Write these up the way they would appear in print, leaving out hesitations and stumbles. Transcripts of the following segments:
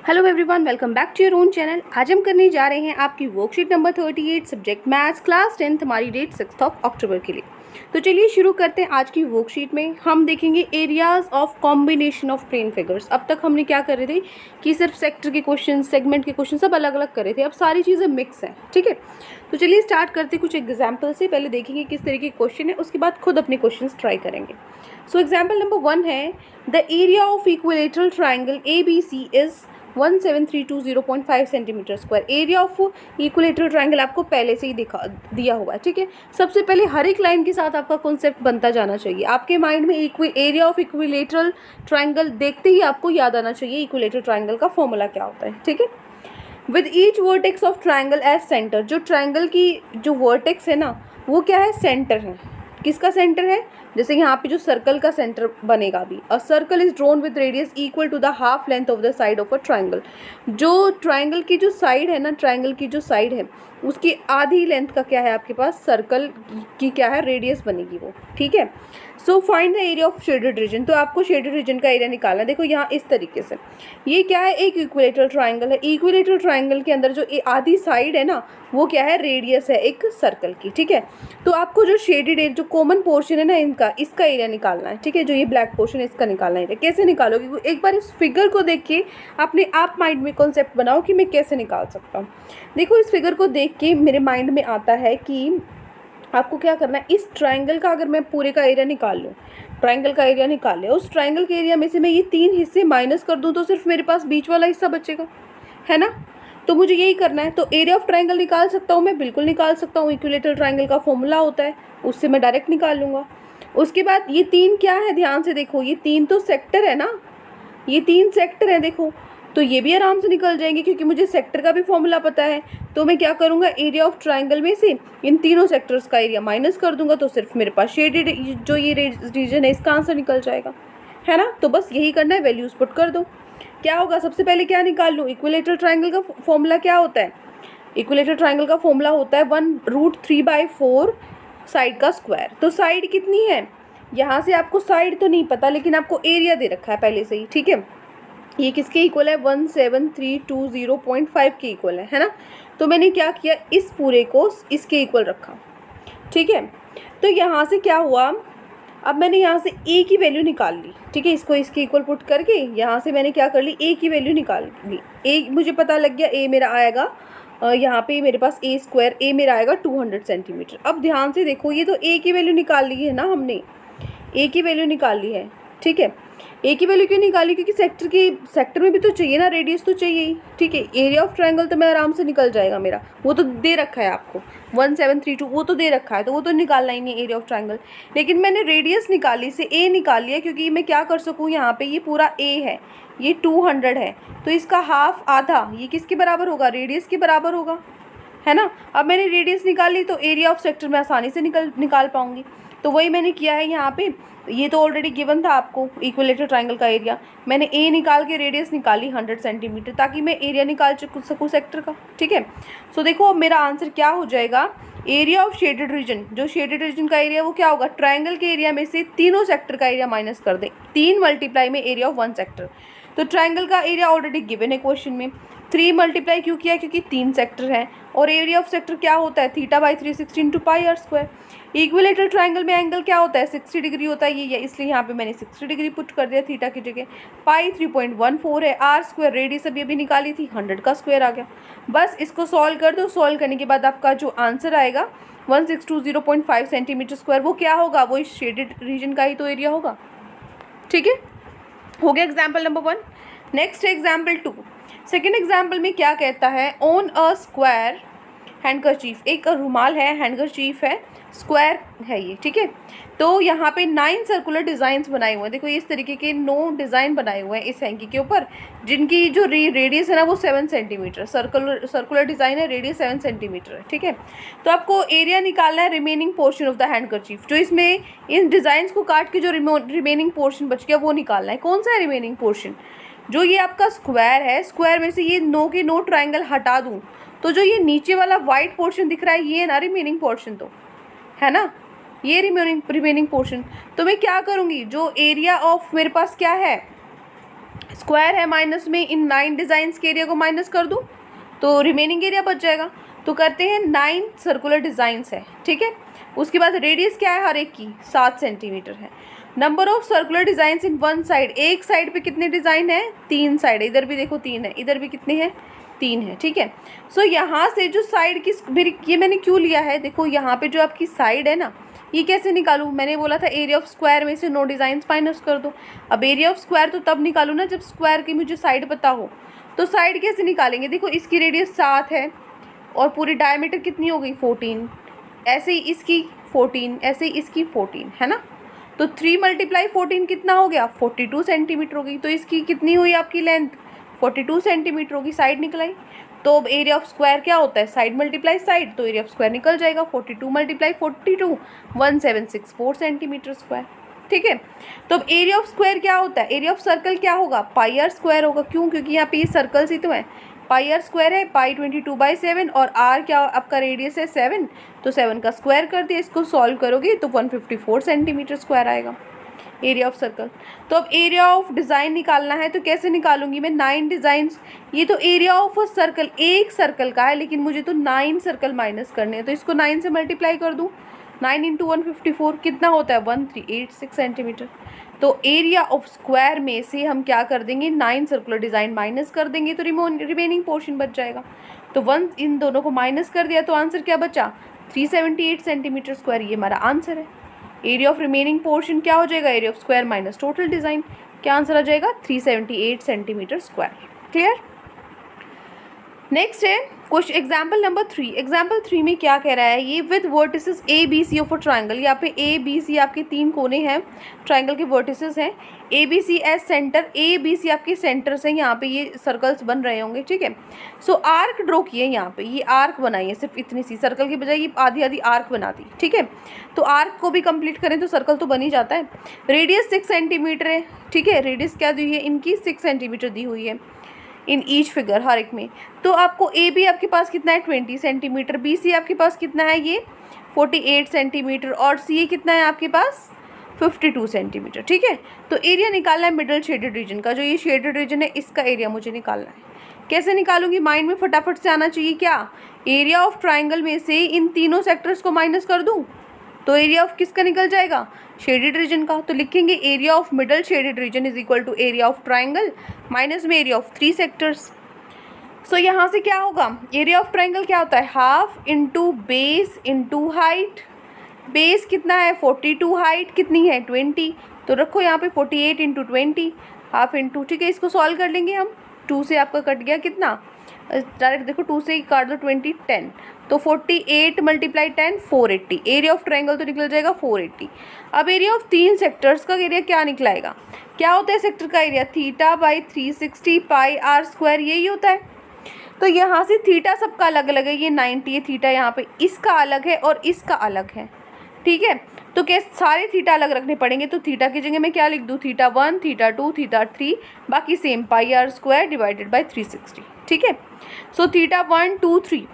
Hello everyone, welcome back to your own channel. आज हम करने जा रहे हैं आपकी worksheet number 38 subject maths class 10 हमारी डेट 6 अक्टूबर के लिए। तो चलिए शुरू करते हैं। आज की वर्कशीट में हम देखेंगे areas of combination of plane figures. अब तक हमने क्या कर रहे थे कि सिर्फ सेक्टर के क्वेश्चन, सेगमेंट के क्वेश्चन सब अलग अलग कर रहे थे। अब सारी चीज़ें मिक्स हैं, ठीक है। तो चलिए स्टार्ट करते कुछ एग्जाम्पल से। पहले देखेंगे किस तरीके के क्वेश्चन है, उसके बाद खुद अपने क्वेश्चन ट्राई करेंगे। सो एग्जाम्पल नंबर 1 है the area of equilateral triangle ABC is 17320.5 centimetre square. Area of equilateral triangle आपको पहले से ही दिया हुआ है, ठीक है। सबसे पहले हर एक लाइन के साथ आपका कॉन्सेप्ट बनता जाना चाहिए। आपके माइंड में एरिया ऑफ इक्विलेटरल ट्राइंगल देखते ही आपको याद आना चाहिए इक्विलेटरल ट्राइंगल का फॉर्मूला क्या होता है, ठीक है। With each vertex of triangle as centre, जो ट्राइंगल की जो वर्टेक्स है ना वो क्या है, सेंटर है। किसका सेंटर है, जैसे यहाँ पे जो सर्कल का सेंटर बनेगा अभी, a circle is drawn with radius equal to the half length of the side of a triangle. जो ट्राइंगल की जो साइड है ना, ट्राइंगल की जो साइड है उसकी आधी लेंथ का क्या है आपके पास, सर्कल की क्या है, रेडियस बनेगी वो, ठीक है। So find the area of shaded reason. तो आपको शेडेड रीजन का एरिया निकालना है। देखो यहाँ इस तरीके से, ये क्या है, एक इक्विलेटरल ट्राइंगल है। इक्विलेटरल ट्राइंगल के अंदर जो आधी साइड है ना वो क्या है, रेडियस है एक सर्कल की, ठीक है। तो आपको जो शेडेड एरिया, जो कॉमन पोर्शन है ना इनका, इसका एरिया निकालना है, ठीक है। जो ये ब्लैक पोर्शन है इसका निकालना है। कैसे निकालोगे, एक बार इस फिगर को देख के अपने आप माइंड में कॉन्सेप्ट बनाओ कि मैं कैसे निकाल सकता हूँ। देखो इस फिगर को देख के मेरे माइंड में आता है कि आपको क्या करना है, इस ट्राइंगल का अगर मैं पूरे का एरिया निकाल लूँ, ट्राइंगल का एरिया निकाल लिया, उस ट्राइंगल के एरिया में से मैं ये 3 हिस्से माइनस कर दूँ तो सिर्फ मेरे पास बीच वाला हिस्सा बचेगा, है ना। तो मुझे यही करना है। तो एरिया ऑफ ट्राइंगल निकाल सकता हूँ मैं, बिल्कुल निकाल सकता हूँ। इक्विलेटरल ट्राइंगल का फॉर्मूला होता है, उससे मैं डायरेक्ट निकाल लूँगा। उसके बाद ये 3 क्या है, ध्यान से देखो, ये 3 तो सेक्टर है ना, ये 3 सेक्टर है देखो, तो ये भी आराम से निकल जाएंगे क्योंकि मुझे सेक्टर का भी फॉर्मूला पता है। तो मैं क्या करूँगा, एरिया ऑफ ट्राइंगल में से इन तीनों सेक्टर्स का एरिया माइनस कर दूंगा तो सिर्फ मेरे पास शेडेड जो ये रीजन है इसका आंसर निकल जाएगा, है ना। तो बस यही करना है, वैल्यूज पुट कर दो। क्या होगा, सबसे पहले क्या निकाल लूँ, इक्विलेटरल ट्राइंगल का फॉर्मूला क्या होता है, इक्विलेटरल ट्राइंगल का फॉर्मूला होता है 1√3/4 साइड का स्क्वायर। तो साइड कितनी है, यहाँ से आपको साइड तो नहीं पता लेकिन आपको एरिया दे रखा है पहले से ही, ठीक है। ये किसके इक्वल है, 17320.5 के इक्वल है ना। तो मैंने क्या किया, इस पूरे को इसके इक्वल रखा, ठीक है। तो यहाँ से क्या हुआ, अब मैंने यहाँ से ए की वैल्यू निकाल ली, ठीक है। इसको इसके इक्वल पुट करके यहाँ से मैंने क्या कर ली, ए की वैल्यू निकाल ली। ए मुझे पता लग गया, ए मेरा आएगा यहाँ पे मेरे पास ए स्क्वायर, ए मेरा आएगा 200 सेंटीमीटर। अब ध्यान से देखो, ये तो ए की वैल्यू निकाल ली है ना हमने, ए की वैल्यू निकाल ली है, ठीक है। ए की वैल्यू क्यों निकाली, क्योंकि सेक्टर में भी तो चाहिए ना, रेडियस तो चाहिए ही, ठीक है। एरिया ऑफ ट्राइंगल तो मैं आराम से निकल जाएगा मेरा, वो तो दे रखा है आपको 1732, वो तो दे रखा है, तो वो तो निकालना ही नहीं एरिया ऑफ ट्राइंगल। लेकिन मैंने रेडियस निकाली से ए निकाल लिया, क्योंकि मैं क्या कर सकूँ, यहाँ पे ये पूरा ए है, ये 200 है, तो इसका हाफ आधा ये किसके बराबर होगा, रेडियस के बराबर होगा, है ना। अब मैंने रेडियस निकाली तो एरिया ऑफ सेक्टर में आसानी से निकाल पाऊंगी। तो वही मैंने किया है यहाँ पे। ये तो ऑलरेडी गिवन था आपको इक्विलेटरल ट्राइंगल का एरिया, मैंने ए निकाल के रेडियस निकाली 100 सेंटीमीटर, ताकि मैं एरिया निकाल सकूँ सेक्टर का, ठीक है। सो देखो अब मेरा आंसर क्या हो जाएगा, एरिया ऑफ शेडेड रीजन, जो शेडेड रीजन का एरिया वो क्या होगा, ट्राइंगल के एरिया में से तीनों सेक्टर का एरिया माइनस कर दे, 3 मल्टीप्लाई में एरिया ऑफ 1 सेक्टर। तो ट्राइंगल का एरिया ऑलरेडी गिवन है क्वेश्चन में, 3 मल्टीप्लाई क्यों किया, क्योंकि 3 सेक्टर हैं, और एरिया ऑफ सेक्टर क्या होता है, θ/360 into pi are square. Equilateral triangle में एंगल क्या होता है, 60 डिग्री होता है ये, इसलिए यहाँ पे मैंने 60 डिग्री पुट कर दिया थीटा की जगह। पाई 3.14 है, आर स्क्वायर रेडियस अभी निकाली थी, 100 का स्क्वायर आ गया। बस इसको सॉल्व कर दो, सॉल्व करने के बाद आपका जो आंसर आएगा 1620.5 सेंटीमीटर स्क्वायर, वो क्या होगा, वो इस शेडेड रीजन का ही तो एरिया होगा, ठीक है। हो गया एग्जाम्पल नंबर 1। नेक्स्ट है एग्जाम्पल 2। सेकेंड एग्जाम्पल में क्या कहता है, ऑन अ स्क्वायर हैंडकरचीफ, एक रुमाल है, हैंडकरचीफ है, स्क्वायर है ये, ठीक है। तो यहाँ पे 9 सर्कुलर डिज़ाइंस बनाए हुए हैं। देखो इस तरीके के 9 डिज़ाइन बनाए हुए हैं इस हैंकी के ऊपर, जिनकी जो रेडियस है ना वो 7 सेंटीमीटर, सर्कुलर डिज़ाइन है, रेडियस 7 सेंटीमीटर है, ठीक है। तो आपको एरिया निकालना है remaining portion of the handkerchief, जो इसमें इन डिज़ाइंस को काट के जो रिमेनिंग पोर्शन बच गया वो निकालना है। कौन सा है रिमेनिंग पोर्शन, जो ये आपका स्क्वायर है, स्क्वायर में से ये 9 के 9 ट्राइंगल हटा दूँ तो जो ये नीचे वाला वाइट पोर्शन दिख रहा है ये ना रिमेनिंग पोर्शन, तो है ना, ये रिमेनिंग पोर्शन। तो मैं क्या करूँगी, जो एरिया ऑफ मेरे पास क्या है, स्क्वायर है माइनस में, इन 9 डिज़ाइंस के एरिया को माइनस कर दूँ तो रिमेनिंग एरिया बच जाएगा। तो करते हैं 9 सर्कुलर डिज़ाइंस है, ठीक है। उसके बाद रेडियस क्या है हर एक की 7 सेंटीमीटर है। Number of circular designs in one side, एक साइड पे कितने डिज़ाइन है, 3 साइड है, इधर भी देखो 3 है, इधर भी कितने हैं, 3 है, ठीक है। सो यहाँ से जो साइड की मेरी ये मैंने क्यों लिया है, देखो यहाँ पे जो आपकी साइड है ना, ये कैसे निकालूँ, मैंने बोला था एरिया ऑफ स्क्वायर में से नो डिज़ाइंस माइनस कर दो। अब एरिया ऑफ स्क्वायर तो तब निकालूँ ना जब स्क्वायर की मुझे साइड पता हो। तो साइड कैसे निकालेंगे, देखो इसकी रेडियस 7 है और पूरी डायमीटर कितनी हो गई 14, ऐसे ही इसकी 14, ऐसे ही इसकी 14 है ना। तो 3 × 14 कितना हो गया 42 सेंटीमीटर हो गई। तो इसकी कितनी हुई आपकी लेंथ 42 सेंटीमीटर होगी, साइड निकलाई। तो अब एरिया ऑफ स्क्वायर क्या होता है, साइड मल्टीप्लाई साइड, तो एरिया ऑफ स्क्वायर निकल जाएगा 42 × 42 1764 सेंटीमीटर स्क्वायर, ठीक है। तो अब एरिया ऑफ स्क्वायर क्या होता है, एरिया ऑफ सर्कल क्या होगा पाई आर स्क्वायर होगा। क्यों, क्योंकि यहाँ पे ये सर्कल्स ही तो है, पाई आर स्क्वायर है, पाई 22/7 और आर क्या आपका रेडियस है 7, तो 7 का स्क्वायर कर दिया। इसको सॉल्व करोगे तो 154 सेंटीमीटर स्क्वायर आएगा एरिया ऑफ सर्कल। तो अब एरिया ऑफ डिज़ाइन निकालना है तो कैसे निकालूंगी मैं, 9 डिज़ाइंस, ये तो एरिया ऑफ अ सर्कल एक सर्कल का है, लेकिन मुझे तो 9 सर्कल माइनस करने हैं, तो इसको 9 से मल्टीप्लाई कर दूँ। 9 × 154 कितना होता है 1386 सेंटीमीटर। तो एरिया ऑफ स्क्वायर में से हम क्या कर देंगे 9 सर्कुलर डिज़ाइन माइनस कर देंगे तो रिमेनिंग पोर्शन बच जाएगा। तो 1 इन दोनों को माइनस कर दिया तो आंसर क्या बचा 378 सेंटीमीटर स्क्वायर, ये हमारा आंसर है। एरिया ऑफ रिमेनिंग पोर्शन क्या हो जाएगा, area of square minus total design, क्या आंसर आ जाएगा 378 सेंटीमीटर स्क्वायर। क्लियर। नेक्स्ट है क्वेश्चन एग्जाम्पल नंबर 3। एग्जाम्पल 3 में क्या कह रहा है, ये with vertices A B C of a triangle, यहाँ पे ए बी सी आपके 3 कोने हैं, ट्राइंगल के वर्टिसेस हैं, A B C as centre, A B C आपके सेंटर्स हैं, यहाँ पे ये सर्कल्स बन रहे होंगे, ठीक है। सो आर्क ड्रॉ किए, यहाँ पे ये आर्क बनाई है, सिर्फ इतनी सी सर्कल की बजाय ये आधी आधी आर्क बना दी, ठीक है। तो आर्क को भी कंप्लीट करें तो सर्कल तो बन ही जाता है। रेडियस 6 सेंटीमीटर है, ठीक है, रेडियस क्या दी है इनकी 6 सेंटीमीटर दी हुई है इन ईच फिगर हर एक में। तो आपको ए बी आपके पास कितना है 20 सेंटीमीटर, बी सी आपके पास कितना है ये 48 सेंटीमीटर और सी ए कितना है आपके पास 52 सेंटीमीटर, ठीक है। तो एरिया निकालना है मिडल शेडेड रीजन का, जो ये शेडेड रीजन है इसका एरिया मुझे निकालना है। कैसे निकालूंगी, माइंड में फटाफट से आना चाहिए क्या, एरिया ऑफ ट्राइंगल में से इन तीनों सेक्टर्स को माइनस कर दूँ तो एरिया ऑफ किसका निकल जाएगा शेडेड रीजन का। तो लिखेंगे area of middle shaded region is equal to area of triangle minus में एरिया ऑफ 3 सेक्टर्स। सो यहाँ से क्या होगा, एरिया ऑफ ट्राइंगल क्या होता है half into base into height, base कितना है 42, हाइट कितनी है 20, तो रखो यहाँ पे 48 × 20 हाफ इंटू, ठीक है। इसको सॉल्व कर लेंगे हम, 2 से आपका कट गया कितना, डायरेक्ट देखो 2 से ही काट दो 20 10, तो 48 × 10 480, एरिया ऑफ ट्राइंगल तो निकल जाएगा 480। अब एरिया ऑफ 3 सेक्टर्स का एरिया क्या निकलाएगा, क्या होता है सेक्टर का एरिया θ/360 पाई आर स्क्वायर, यही होता है। तो यहाँ से थीटा सबका अलग अलग है, ये 90 है थीटा, यहाँ पे इसका अलग है और इसका अलग है, ठीक है। तो क्या सारे थीटा अलग रखने पड़ेंगे, तो थीटा की जगह मैं क्या लिख दूँ θ1 θ2 θ3, बाकी same pi are square divided by 360, ठीक है। सो θ1 2 3,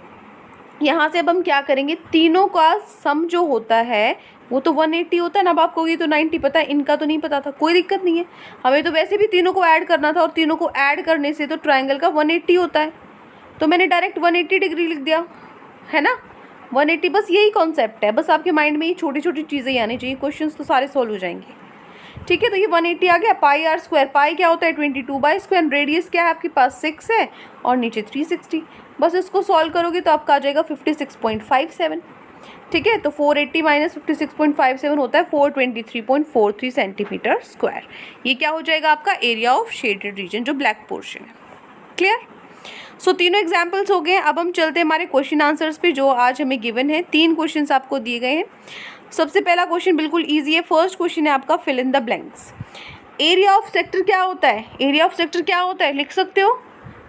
यहाँ से अब हम क्या करेंगे, तीनों का सम जो होता है वो तो 180 होता है ना। अब आपको ये तो 90 पता है, इनका तो नहीं पता था, कोई दिक्कत नहीं है, हमें तो वैसे भी तीनों को ऐड करना था और तीनों को ऐड करने से तो ट्राइंगल का 180 होता है, तो मैंने डायरेक्ट 180 डिग्री लिख दिया, है ना 180। बस यही कॉन्सेप्ट है, बस आपके माइंड में ये छोटी छोटी चीज़ें आनी चाहिए, क्वेश्चंस तो सारे सॉल्व हो जाएंगे, ठीक है। तो ये 180 आ गया। पाई आर स्क्वायर, पाई क्या होता है 22/2, रेडियस क्या है आपके पास 6 है और नीचे 360, बस इसको सॉल्व करोगे तो आपका आ जाएगा 56.57, ठीक है। तो 480 - 56.57 होता है 423.43 सेंटीमीटर स्क्वायर। ये क्या हो जाएगा आपका एरिया ऑफ शेडेड रीजन, जो ब्लैक पोर्शन है। क्लियर। सो तीनों एग्जाम्पल्स हो गए। अब हम चलते हैं हमारे क्वेश्चन आंसर्स पे, जो आज हमें गिवन है। 3 क्वेश्चंस आपको दिए गए हैं। सबसे पहला क्वेश्चन बिल्कुल ईजी है, फर्स्ट क्वेश्चन है आपका fill in the blanks. Area of sector क्या होता है, एरिया ऑफ सेक्टर क्या होता है लिख सकते हो,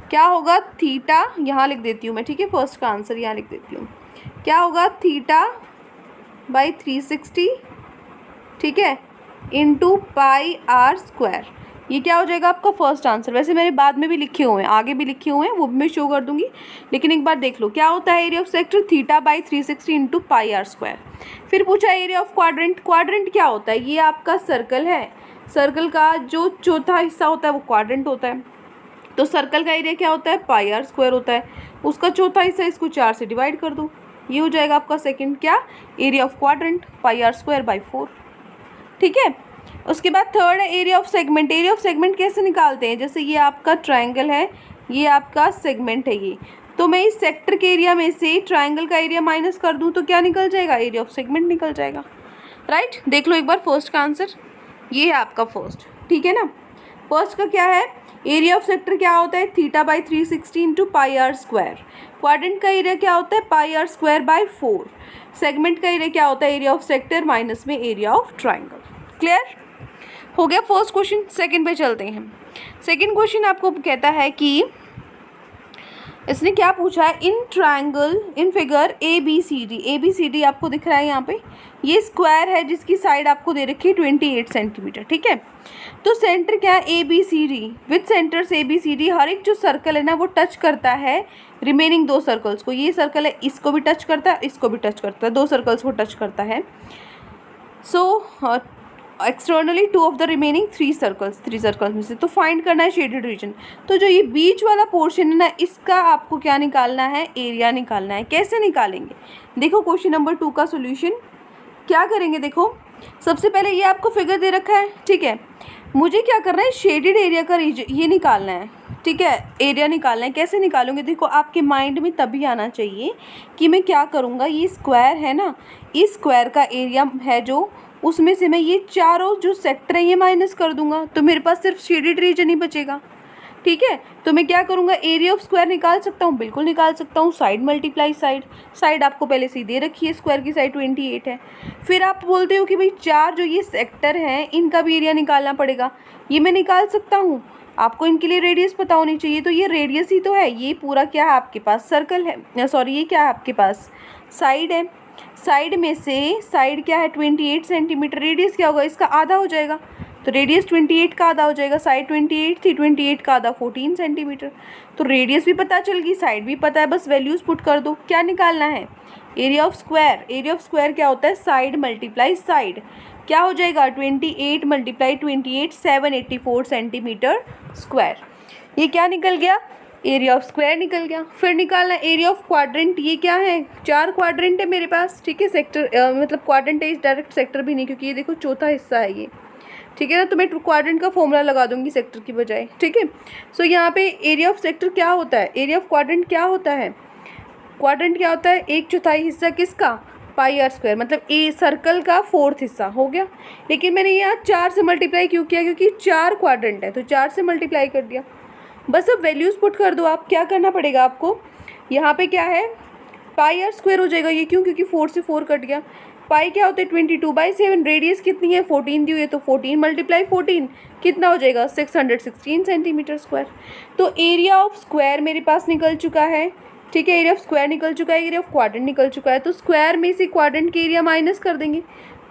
क्या होगा थीटा, यहाँ लिख देती हूँ मैं, ठीक है। फर्स्ट का आंसर यहाँ लिख देती हूँ, क्या होगा θ/360, ठीक है, इंटू पाई आर स्क्वायर। ये क्या हो जाएगा आपका फर्स्ट आंसर। वैसे मैंने बाद में भी लिखे हुए हैं, आगे भी लिखे हुए हैं, वो भी मैं शो कर दूंगी, लेकिन एक बार देख लो क्या होता है area of sector θ/360 into pi are square. फिर पूछा एरिया ऑफ क्वाड्रेंट, क्वाड्रेंट क्या होता है, ये आपका सर्कल है, सर्कल का जो चौथा हिस्सा होता है वो क्वाड्रेंट होता है। तो सर्कल का एरिया क्या होता है, पाई आर स्क्वायर होता है। उसका चौथा हिस्सा इसको 4 से डिवाइड कर दो, ये हो जाएगा आपका सेकंड क्या, area of quadrant, pi are square by 4। ठीक है। उसके बाद थर्ड है area of segment. Area of segment कैसे निकालते हैं, जैसे ये आपका ट्राइंगल है, ये आपका सेगमेंट है ये, तो मैं इस सेक्टर के एरिया में से ट्राइंगल का एरिया माइनस कर दूं तो क्या निकल जाएगा, एरिया ऑफ सेगमेंट निकल जाएगा। राइट, देख लो एक बार फर्स्ट का आंसर, ये है आपका फर्स्ट। ठीक है ना, फर्स्ट का क्या है, एरिया ऑफ सेक्टर क्या होता है, theta by 360 into pi are square. Quadrant का एरिया क्या होता है, pi are square by 4। Segment का एरिया क्या होता है, एरिया ऑफ सेक्टर माइनस में एरिया ऑफ ट्राइंगल। क्लियर हो गया फर्स्ट क्वेश्चन। सेकंड पे चलते हैं। सेकंड क्वेश्चन आपको कहता है कि इसने क्या पूछा है, in triangle in figure A B C D आपको दिख रहा है यहाँ पे, ये स्क्वायर है जिसकी साइड आपको दे रखी है 28 सेंटीमीटर। ठीक है, तो सेंटर क्या है, A B C D, with centres A B C D. हर एक जो सर्कल है ना वो टच करता है रिमेनिंग 2 सर्कल्स को। ये सर्कल है, इसको भी टच करता है, इसको भी टच करता है, 2 सर्कल्स को टच करता है। So externally 2 of the remaining 3 circles में से। तो फाइंड करना है शेडेड रीजन। तो जो ये बीच वाला पोर्शन है ना, इसका आपको क्या निकालना है, एरिया निकालना है। कैसे निकालेंगे, देखो क्वेश्चन नंबर 2 का सोल्यूशन क्या करेंगे। देखो सबसे पहले ये आपको फिगर दे रखा है, ठीक है, मुझे क्या करना है, शेडेड एरिया का ये निकालना है। ठीक है, एरिया निकालना है। कैसे निकालूंगे, देखो आपके माइंड में तभी आना चाहिए कि मैं क्या करूँगा, ये स्क्वायर है ना, इस स्क्वायर का एरिया है जो, उसमें से मैं ये चारों जो सेक्टर है ये माइनस कर दूंगा, तो मेरे पास सिर्फ शेडेड रीजन ही बचेगा। ठीक है, तो मैं क्या करूँगा, एरिया ऑफ स्क्वायर निकाल सकता हूँ, बिल्कुल निकाल सकता हूँ। साइड मल्टीप्लाई साइड, साइड आपको पहले से ही दे रखी है, स्क्वायर की साइड 28 है। फिर आप बोलते हो कि भाई 4 जो ये सेक्टर हैं इनका भी एरिया निकालना पड़ेगा, ये मैं निकाल सकता हूँ। आपको इनके लिए रेडियस पता होनी चाहिए, तो ये रेडियस ही तो है। ये पूरा क्या है आपके पास, सर्कल है, सॉरी ये क्या है आपके पास, साइड है। साइड में से साइड क्या है 28 सेंटीमीटर, रेडियस क्या होगा, इसका आधा हो जाएगा। तो रेडियस 28 का आधा हो जाएगा, साइड 28 थी, 28 का आधा 14 सेंटीमीटर। तो रेडियस भी पता चल गई, साइड भी पता है, बस वैल्यूज़ पुट कर दो। क्या निकालना है, area of square. Area of square क्या होता है, साइड मल्टीप्लाई साइड। क्या हो जाएगा, 28 मल्टीप्लाई 28, 784 सेंटीमीटर स्क्वायर। ये क्या निकल गया, एरिया ऑफ स्क्वायर निकल गया। फिर निकालना एरिया ऑफ क्वाड्रेंट। ये क्या है, 4 क्वाड्रेंट है मेरे पास। ठीक है, सेक्टर मतलब क्वाड्रेंट है, इस डायरेक्ट सेक्टर भी नहीं, क्योंकि ये देखो चौथा हिस्सा है ये। ठीक है ना, तो मैं क्वाड्रेंट का फॉर्मूला लगा दूंगी सेक्टर की बजाय। ठीक है, सो यहाँ पे एरिया ऑफ सेक्टर क्या होता है, एरिया ऑफ क्वाड्रेंट क्या होता है, क्वाड्रेंट क्या होता है, 1/4 हिस्सा किसका, पाई आर स्क्वायर, मतलब ए सर्कल का 4th हिस्सा हो गया। लेकिन मैंने यहाँ 4 से मल्टीप्लाई क्यों किया, क्योंकि 4 क्वाड्रेंट है, तो 4 से मल्टीप्लाई कर दिया। बस अब वैल्यूज़ पुट कर दो आप। क्या करना पड़ेगा आपको, यहाँ पे क्या है, पाई आर स्क्वायर हो जाएगा ये, क्यों, क्योंकि 4 से 4 कट गया। पाई क्या होता है 22/7, रेडियस कितनी है 14 दी हुई है, तो 14 मल्टीप्लाई 14 कितना हो जाएगा, 616 सेंटीमीटर स्क्वायर। तो एरिया ऑफ स्क्वायर मेरे पास निकल चुका है। ठीक है, एरिया ऑफ स्क्वायर निकल चुका है, एरिया ऑफ क्वाड्रेंट निकल चुका है। तो स्क्वायर में से क्वाड्रेंट के एरिया माइनस कर देंगे,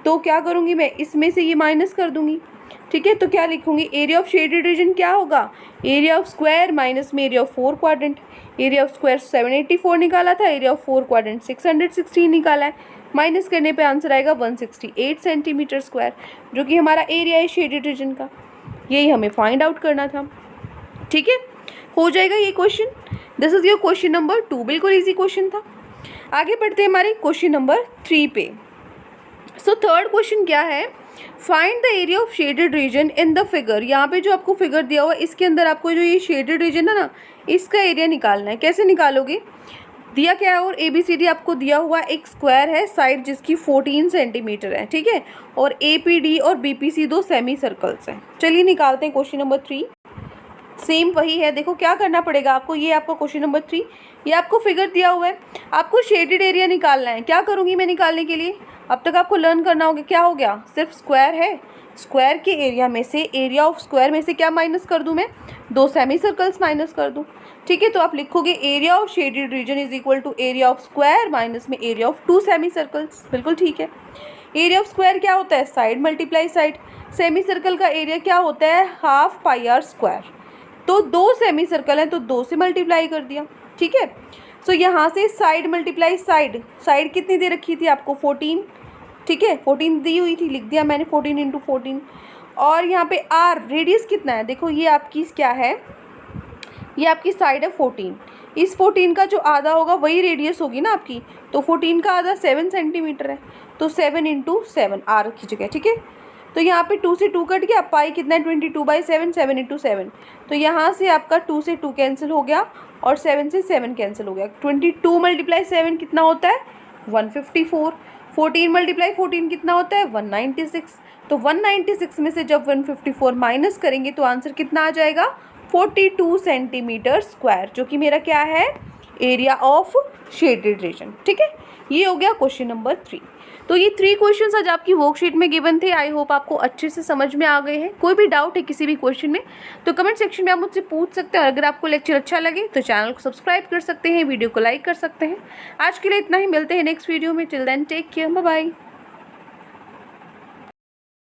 तो क्या करूँगी मैं, इसमें से ये माइनस कर दूँगी। ठीक है, तो क्या लिखूंगी, एरिया ऑफ शेडेड रीजन क्या होगा, एरिया ऑफ स्क्वायर माइनस में area of 4 quadrant. Area of square 784 निकाला था, एरिया ऑफ 4 क्वाड्रेंट 616 निकाला है, माइनस करने पे आंसर आएगा 168 सेंटीमीटर स्क्वायर, जो कि हमारा एरिया है शेडेड रीजन का। यही हमें फाइंड आउट करना था। ठीक है, हो जाएगा ये question. This is your question number 2, बिल्कुल ईजी क्वेश्चन था। आगे बढ़ते हैं हमारे क्वेश्चन नंबर 3 पे। सो थर्ड क्वेश्चन क्या है, find the area of shaded reason in the figure. यहाँ पे जो आपको फिगर दिया हुआ है इसके अंदर आपको जो ये शेडेड रीजन है ना, इसका एरिया निकालना है। कैसे निकालोगे, दिया क्या है, और ए बी सी डी आपको दिया हुआ एक स्क्वायर है, साइड जिसकी 14 सेंटीमीटर है। ठीक है, और ए पी डी और B P C 2 semi circles हैं। चलिए निकालते हैं क्वेश्चन नंबर 3। सेम वही है, देखो क्या करना पड़ेगा आपको, ये आपका क्वेश्चन नंबर 3, ये आपको फिगर दिया हुआ है, आपको शेडेड एरिया निकालना है। क्या करूँगी मैं निकालने के लिए, अब तक आपको लर्न करना होगा। क्या हो गया, सिर्फ स्क्वायर है, स्क्वायर के एरिया में से, एरिया ऑफ स्क्वायर में से क्या माइनस कर दूं मैं, 2 सेमी सर्कल्स माइनस कर दूं। ठीक है, तो आप लिखोगे area of shaded region is equal to area of square minus में एरिया ऑफ 2 सेमी सर्कल्स। बिल्कुल ठीक है। एरिया ऑफ स्क्वायर क्या होता है, side multiply side. Semi circle का एरिया क्या होता है, हाफ पाई आर स्क्वायर। तो 2 सेमी सर्कल हैं, तो 2 से मल्टीप्लाई कर दिया। ठीक है, सो यहाँ से साइड मल्टीप्लाई साइड, साइड कितनी दे रखी थी आपको, 14। ठीक है, 14 दी हुई थी, लिख दिया मैंने 14 × 14। और यहाँ पे आर रेडियस कितना है, देखो ये आपकी क्या है, ये आपकी साइड है 14, इस 14 का जो आधा होगा वही रेडियस होगी ना आपकी, तो 14 का आधा 7 सेंटीमीटर है, तो 7 × 7 आर रखी जगह, ठीक है। तो यहाँ पे 2 से 2 कट गया, पाई कितना है 22/7, 7 × 7, तो यहाँ से आपका 2 से 2 कैंसिल हो गया और 7 से 7 कैंसिल हो गया। 22 × 7 कितना होता है 154, 14 × 14 कितना होता है 196, तो 196 में से जब 154 माइनस करेंगे तो आंसर कितना आ जाएगा 42 सेंटीमीटर स्क्वायर, जो कि मेरा क्या है एरिया ऑफ शेडेड रीजन, ठीक है। ये हो गया क्वेश्चन नंबर 3। तो ये 3 क्वेश्चंस आज आपकी वर्कशीट में गिवन थे। आई होप आपको अच्छे से समझ में आ गए हैं। कोई भी डाउट है किसी भी क्वेश्चन में तो कमेंट सेक्शन में आप मुझसे पूछ सकते हैं, और अगर आपको लेक्चर अच्छा लगे तो चैनल को सब्सक्राइब कर सकते हैं, वीडियो को लाइक कर सकते हैं। आज के लिए इतना ही, मिलते हैं नेक्स्ट वीडियो में। Till then take care, bye bye.